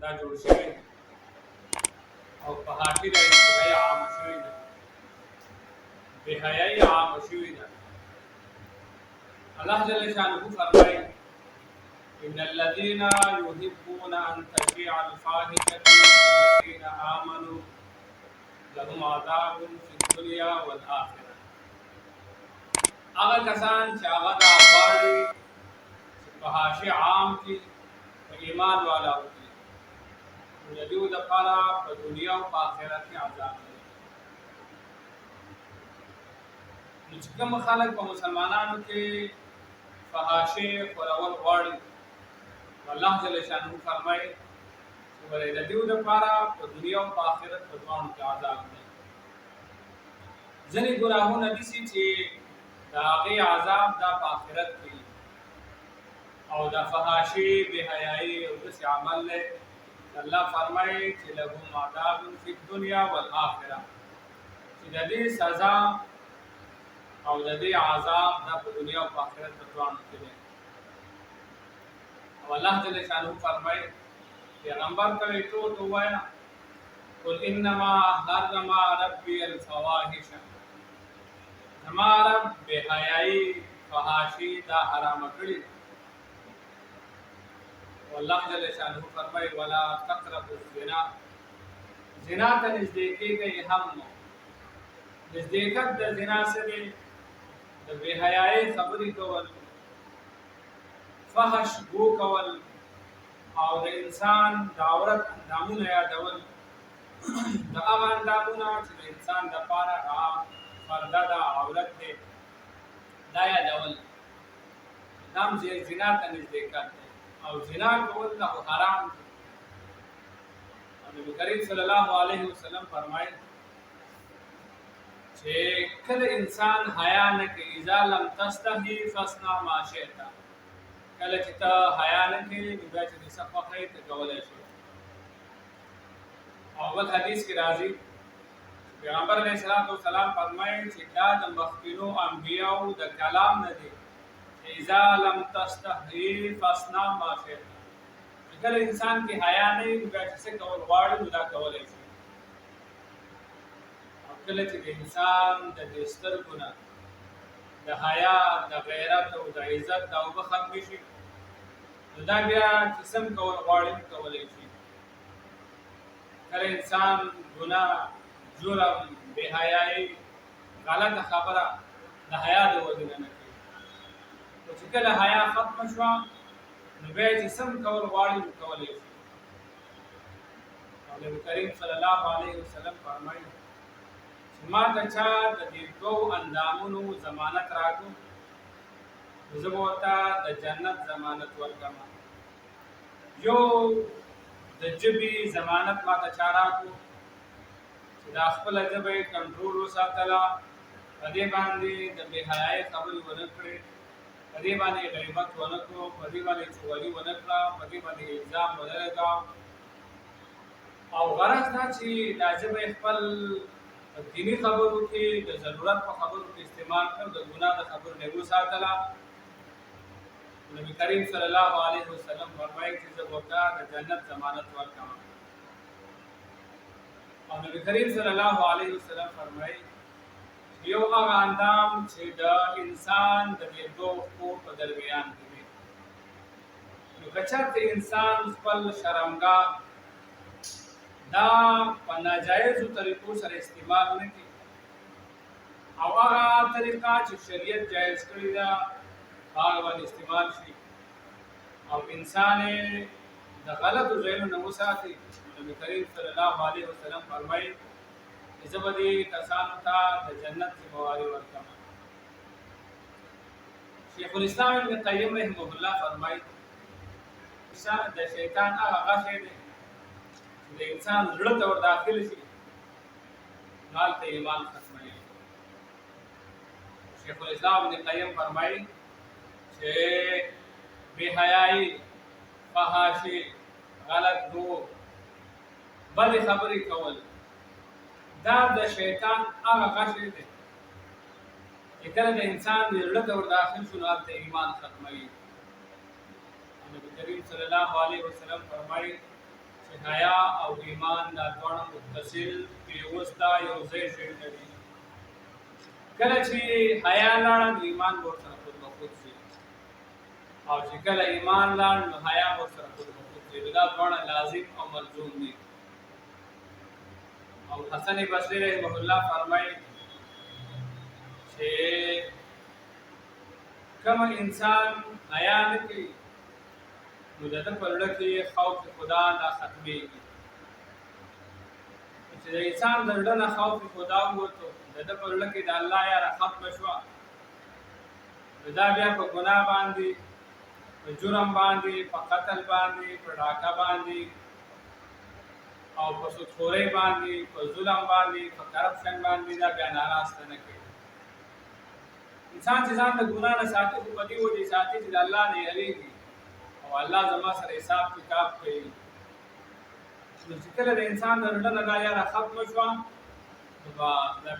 دا جوړ شوی او په حاشیه د ابتدایي عامه شوې ده، بهایي عامه شوې ده. الله جل شانه فرمایي ان الذين يحبون ان تشيع الفاحشه في الذين امنوا لهم عذاب في الدنيا والآخرة. هغه کسان چې هغه دا غواړي چې په حاشیه عام کې په ایمان والا وکړي، نو د دوی دپاره په دنیا او په آخرت کې عذاب دی. نو چې کوم خلک په مسلمانانو کې فحاشیې خورول غواړي، الله جل شانه فرمایي چې ولې د دوی دپاره په دنیا او په آخرت په دواړو کې عذاب دی. ځینې ګناهونه داسې چې د هغې عذاب دا په آخرت کې او د فحاشي بېحیایي او داسې عمل دی الله فرمایي چې لهم عذاب فی الدنیا والآخره، چې د دې سزا او د دې عذاب دا په دنیا او په آخرت په دواړو کې دی. او الله جل شانه فرمایي پیغمبر ته یې ټول ووایه قل انما حرم ربي الفواحش، زما رب بېحیایي فحاشي دا حرامه کړي. والله جل شانه فرمایي ولا تقربوا الزنا، زنا ته نږدې کېږئ هم نه. نږدېکت د زنا څه دی؟ د بېحیایۍ خبرې کول، فحش ګو کول او د انسان د عورت اندامونه یادول. د هغه اندامونه چې د انسان دپاره هغه پرده ده، عورت دی، دا یادول. دا هم زنا ته نږدېکت دی او زنا کول دا حرام دی. نبی کریم صلی الله علیه وسلم فرمایي چې کله انسان حیا نه کوي، اذا لم تستحي فاصنع ما شئت، کله چې ته حیا نه کوي نو بیا چې دې څه خوښوي ته کولی شي. او بل حدیث کې راځي پیغمبر علیه الصلاة والسلام فرمایي چې دا د مخکینو انبیاو د کلام نه دی چې اذا لم تستحي فاصنع ما شئت، کله انسان کې حیا نه وي نو بیا چې څه کول غواړي نو دا کولی شي. او کله چې د انسان د دې سترګو نه د حیا، د غیرت او د عزت دا اوبه ختمې شي نو دا بیا چې څه هم کول غواړي کولی شي. کله انسان ګناه، جرم، بېحیایي، غلطه خبره د حیا د وجې نه کوي. خو چې کله حیا ختمه شوه نو بیا چې څه هم کول غواړي نو کولی شي. او نبي کریم صلی الله علیه وسلم فرمایي چې ما ته چا د دې دوو اندامونو ضمانت راکړو نو زه به ورته د جنت ضمانت ورکړم. یو د ژبې ضمانت ما ته چا راکړو چې دا خپله ژبه یې کنټرول وساتله، په دې باندې د بېحیایۍ خبرې ونه کړې، په دې باندې غیبت ونه کړو، په دې باندې چغلي ونه کړه، په دې باندې الزام ونه لګاو. او غرض دا چې دا ژبه یې خپل دیني خبرو کې د ضرورت په خبرو کې استعمال کړ، د ګناه د خبرو نه وساتله. نبی کریم صلی الله علیه وسلم فرمایي چې زه ورته د جنت ضمانت ورکوم. او نبی کریم صلی الله علیه وسلم فرمایي یو هغه اندام چې د انسان د دې دوو خپو په درمیان کې وي، نو که چېرته انسان خپل شرمګاه دا په ناجایزو طریقو سره استعمال نه کړي او هغه طریقه چې شریعت جایز کړې ده هغه باندې استعمال شي او انسان د غلطو ځایونو نه وساتي، نبي کریم صلی الله علیه وسلم فرمایي چې زه به دې کسانو ته د جنت ذمهواري ورکړم. شیخ الاسلام ابن قیم رحمه الله فرمایي د شیطان هغه غشی دی چې د انسان زړه ته ور داخل شي نو هلته ایمان ختموي. شیخ الاسلام ابن قیم فرمایي چې بېحیایي، فحاشي، غلط دود، بدې خبرې کول دا د شیطان هغه غشی دی چې کله د انسان د زړه ته ور داخل شو نو هلته ایمان ختموي. نبي کریم صلی الله علیه وسلم فرمایي چې حیا او ایمان دا دواړه متصل پیوسته یو ځای شوي دي. کله چې حیا لاړه نو ایمان ورسره خود به خود ځي، او چې کله ایمان لاړ نو حیا ورسره خود به خود ځي. دا دواړه لازم او ملزوم دي. او حسن بصري رحمه الله فرمایي چې کوم انسان حیا نه کوي نو د ده په زړه کې خوف خدا دا ختمېږي. چې د انسان د زړه نه خوف خدا ووتو، د ده په زړه کې د الله یاره ختمه شوه، نو دا بیا په ګناه باندې، په جرم باندې، په قتل باندې، په ډاکه باندې او په سودخورۍ باندې، په ظلم باندې، په کرپشن باندې دا بیا ناراسته نه کوي. انسان چې ځان د ګناه نه ساتي، خو په دې وجې ساتي چې د الله نه یېرېږي او الله زما سره حساب کتاب کوي. نو چې کله د انسان د زړه نه دا یاره ختمه شوه نو دا